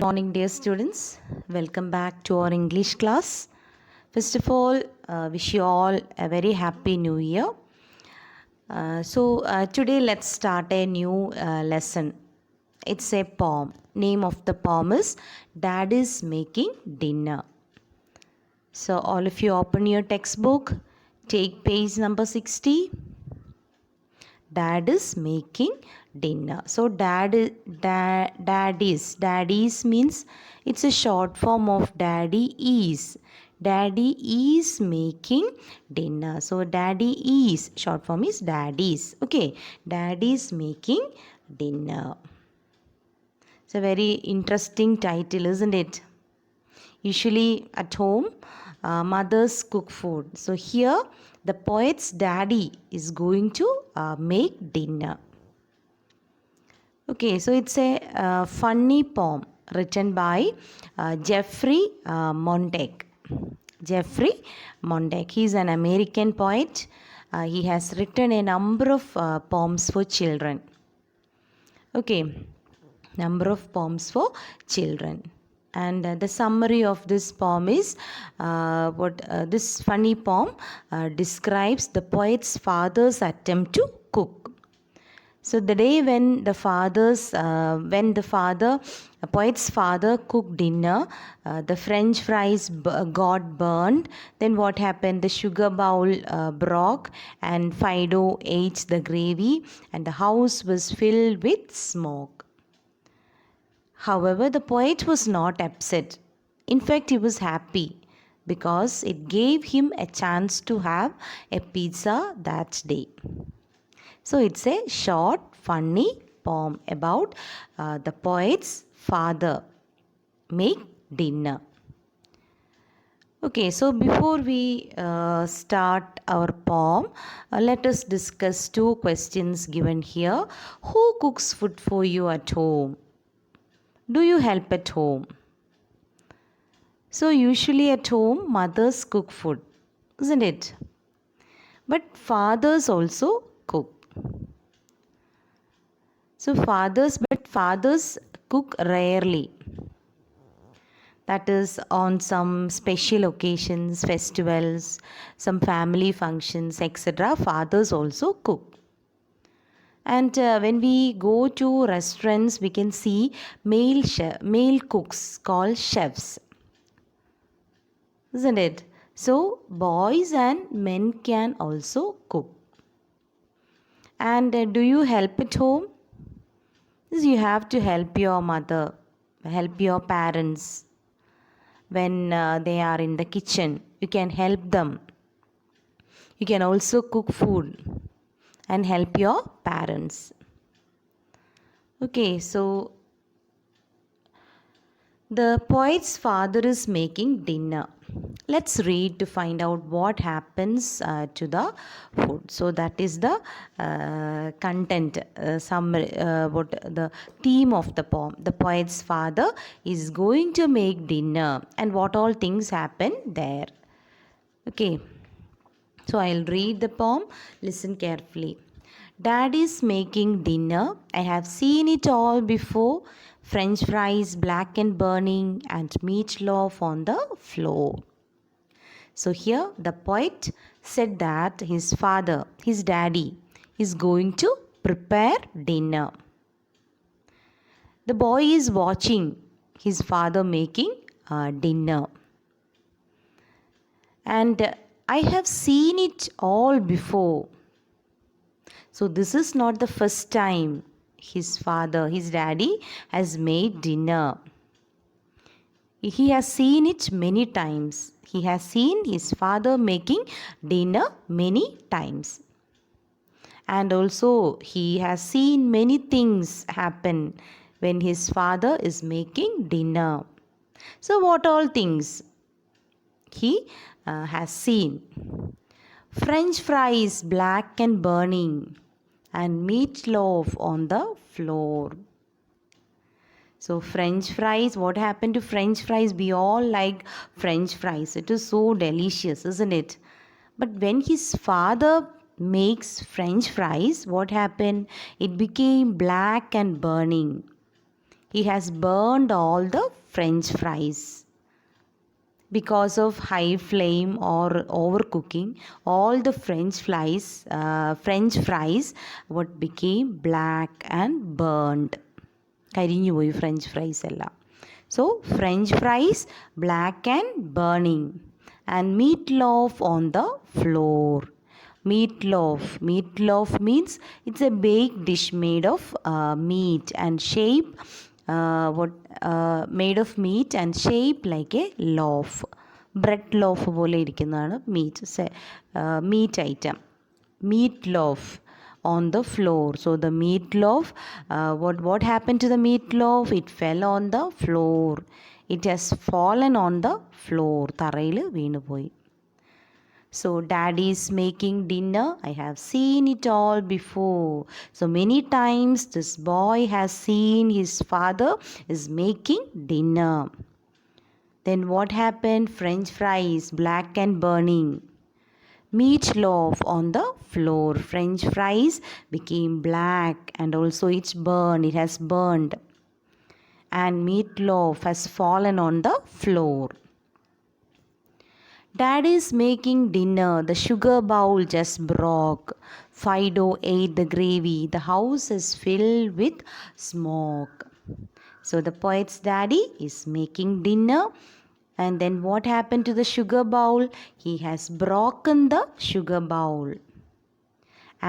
Morning, dear students. Welcome back to our English class. First of all, wish you all a very happy new year. Today let's start a new lesson. It's a poem. Name of the poem is Dad is Making Dinner. So all of you open your textbook. Take page number 60. Dad is making dinner. So daddies means it's a short form of daddy is. Daddy is making dinner. So daddy is short form is daddies. Okay, daddy is making dinner. It's a very interesting title, isn't it? Usually at home, mothers cook food. So here, the poet's daddy is going to make dinner. Okay, so it's a funny poem written by Jeffrey Montague. Jeffrey Montague. He is an American poet. He has written a number of poems for children. Okay, number of poems for children. And the summary of this poem is this funny poem describes the poet's father's attempt to cook. So the day when the poet's father cooked dinner, the French fries got burned. Then what happened? The sugar bowl broke, and Fido ate the gravy, and the house was filled with smoke. However, the poet was not upset. In fact, he was happy because it gave him a chance to have a pizza that day. So it's a short, funny poem about the poet's father make dinner. Okay, so before we start our poem, let us discuss two questions given here. Who cooks food for you at home? Do you help at home? So usually at home, mothers cook food, isn't it? But fathers also cook. So fathers cook rarely. That is on some special occasions, festivals, some family functions, etc. Fathers also cook. And when we go to restaurants, we can see male cooks called chefs, isn't it? So boys and men can also cook. And do you help at home? Yes, you have to help your mother, help your parents when they are in the kitchen. You can help them. You can also cook food and help your parents. Okay, so the poet's father is making dinner. Let's read to find out what happens to the food. So that is the content, summary, what the theme of the poem. The poet's father is going to make dinner, and what all things happen there. Okay. So I'll read the poem. Listen carefully. Dad is making dinner. I have seen it all before. French fries, black and burning, and meatloaf on the floor. So here the poet said that his father, his daddy, is going to prepare dinner. The boy is watching his father making dinner. And I have seen it all before. So this is not the first time his daddy has made dinner. He has seen it many times. He has seen his father making dinner many times. And also he has seen many things happen when his father is making dinner. So what all things he has seen? French fries black and burning, and meatloaf on the floor. So French fries, what happened to French fries? We all like French fries. It is so delicious, isn't it? But when his father makes French fries, what happened? It became black and burning. He has burned all the French fries. Because of high flame or overcooking, all the French fries what became black and burned. കരിഞ്ഞു പോയി French fries എല്ലാം. So French fries black and burning, and meatloaf on the floor. Meatloaf means it's a baked dish made of meat and shape made of meat and shaped like a loaf. Bread loaf പോലെ ഇരിക്കുന്നതാണ് meat item. Meatloaf on the floor. So the meatloaf, what happened to the meatloaf? It fell on the floor. It has fallen on the floor. തറയിൽ വീണുപോയി. So daddy is making dinner. I have seen it all before. So many times this boy has seen his father is making dinner. Then what happened? French fries, black and burning. Meatloaf on the floor. French fries became black and also it's burned. It has burned. And meatloaf has fallen on the floor. Dad is making dinner. The sugar bowl just broke. Fido ate the gravy. The house is filled with smoke. So the poet's daddy is making dinner. And then what happened to the sugar bowl? He has broken the sugar bowl.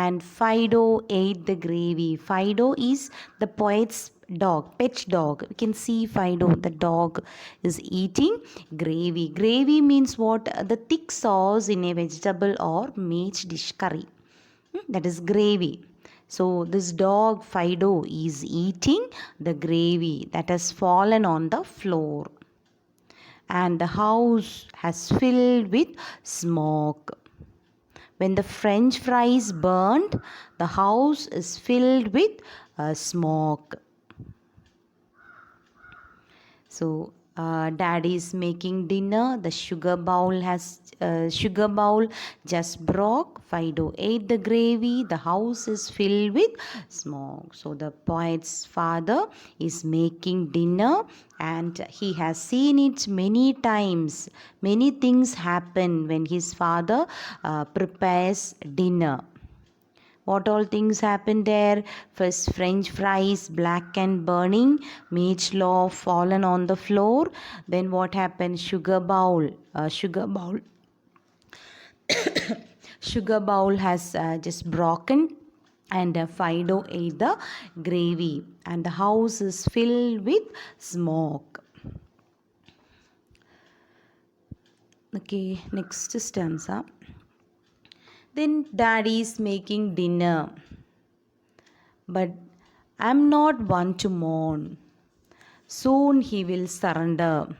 And Fido ate the gravy. Fido is the poet's dog, pet dog. You can see Fido, the dog, is eating gravy. Gravy means what? The thick sauce in a vegetable or meat dish curry. That is gravy. So this dog Fido is eating the gravy that has fallen on the floor. And the house has filled with smoke. When the French fries burned, the house is filled with smoke. So daddy is making dinner. The sugar bowl just broke. Fido ate the gravy. The house is filled with smoke. So the poet's father is making dinner and he has seen it many times. Many things happen when his father prepares dinner. What all things happen there? First, French fries, black and burning. Meatloaf fallen on the floor. Then what happened? Sugar bowl has just broken. And Fido ate the gravy. And the house is filled with smoke. Okay, next stanza. Then daddy is making dinner. But I'm not one to mourn. Soon he will surrender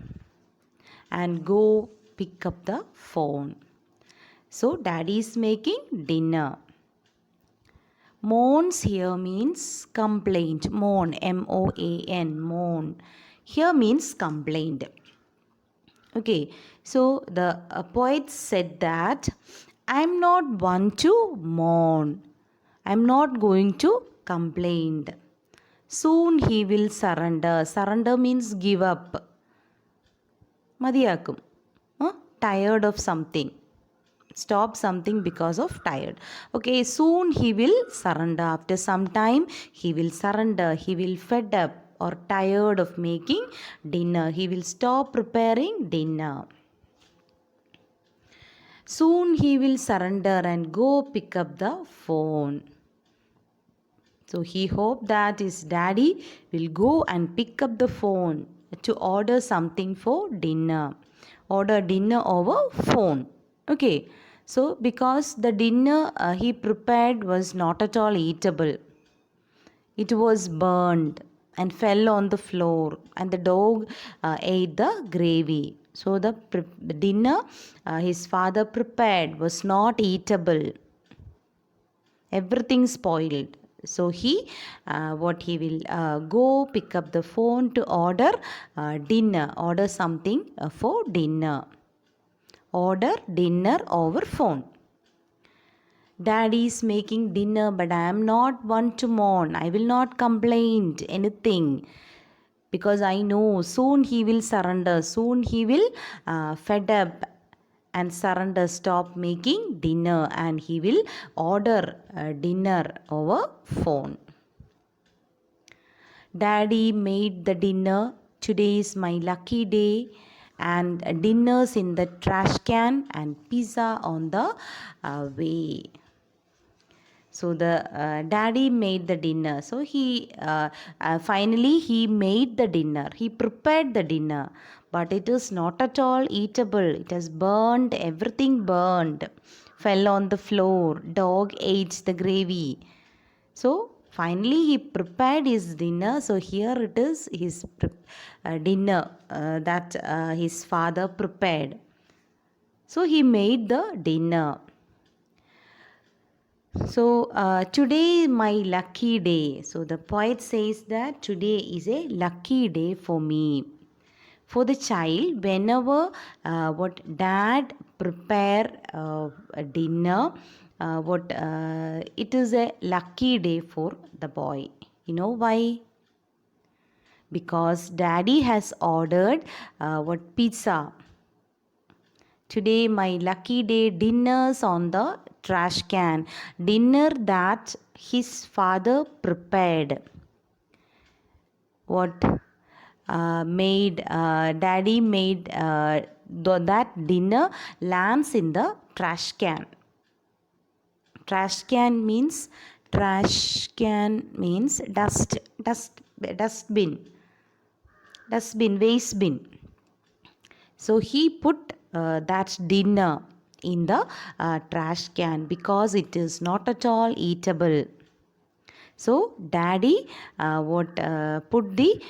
and go pick up the phone. So daddy is making dinner. Mourns here means complaint. Mourn, M-O-A-N, mourn. Here means complaint. Okay, so the poet said that I'm not one to mourn. I'm not going to complain. Soon he will surrender. Surrender means give up. മതിയാക്കും. Tired of something. Stop something because of tired. Okay, soon he will surrender. After some time he will surrender. He will fed up or tired of making dinner. He will stop preparing dinner. Soon he will surrender and go pick up the phone. So he hoped that his daddy will go and pick up the phone to order something for dinner. Order dinner over phone. Okay. So because the dinner he prepared was not at all eatable. It was burned and fell on the floor and the dog ate the gravy. So the dinner his father prepared was not eatable. Everything spoiled. So he will go pick up the phone to order dinner. Order something for dinner. Order dinner over phone. Daddy is making dinner, but I am not one to mourn. I will not complain anything. because I know soon he will surrender, soon he will fed up and surrender, stop making dinner, and he will order dinner over phone. Daddy made the dinner. Today is my lucky day. And dinner's in the trash can and pizza on the way. So the daddy made the dinner. So he finally he made the dinner. He prepared the dinner, but it is not at all eatable. It has burned. Everything burned. Fell on the floor. Dog ate the gravy. So finally he prepared his dinner. So here it is his dinner that his father prepared. So he made the dinner. So today my lucky day. So the poet says that today is a lucky day for me. For the child, whenever what dad prepare a dinner, it is a lucky day for the boy. You know why? Because daddy has ordered pizza. Today my lucky day, dinners on the trash can. Dinner that his father prepared. What daddy made that dinner lamps in the trash can. Trash can means dustbin, waste bin. So he put that dinner in the trash can because it is not at all eatable. So daddy put the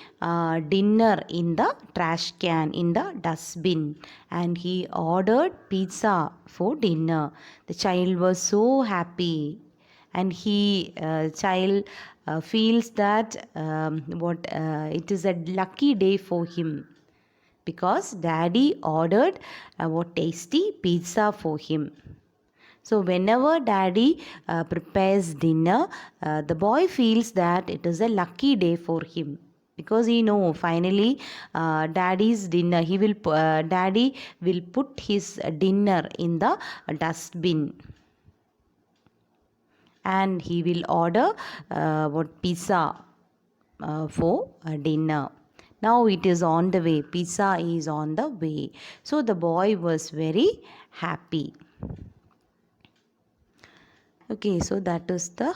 dinner in the trash can, in the dustbin, and he ordered pizza for dinner. The child was so happy, and child feels that it is a lucky day for him because daddy ordered tasty pizza for him. So whenever daddy prepares dinner, the boy feels that it is a lucky day for him because he know finally daddy's dinner. Daddy will put his dinner in the dustbin, and he will order pizza for dinner. Now it is on the way. Pizza is on the way. So the boy was very happy. Okay, so that is the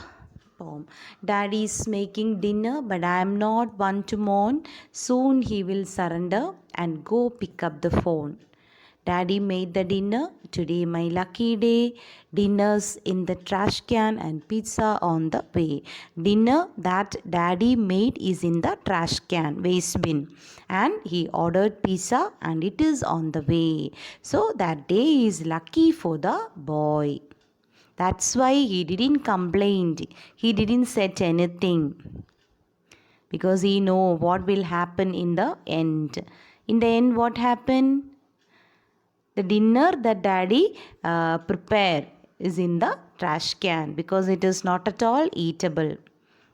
poem. Daddy is making dinner, but I am not one to mourn. Soon he will surrender and go pick up the phone. Daddy made the dinner. Today my lucky day. Dinner's in the trash can and pizza on the way. Dinner that daddy made is in the trash can, waste bin. And he ordered pizza and it is on the way. So that day is lucky for the boy. That's why he didn't complain. He didn't set anything. Because he know what will happen in the end. In the end, what happened? The dinner that daddy prepared is in the trash can because it is not at all eatable.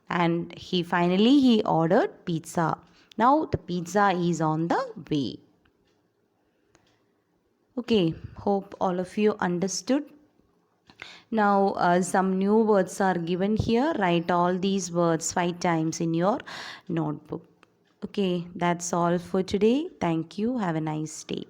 And he ordered pizza. Now the pizza is on the way. Okay, hope all of you understood. Now some new words are given here. Write all these words 5 times in your notebook. Okay, that's all for today. Thank you. Have a nice day.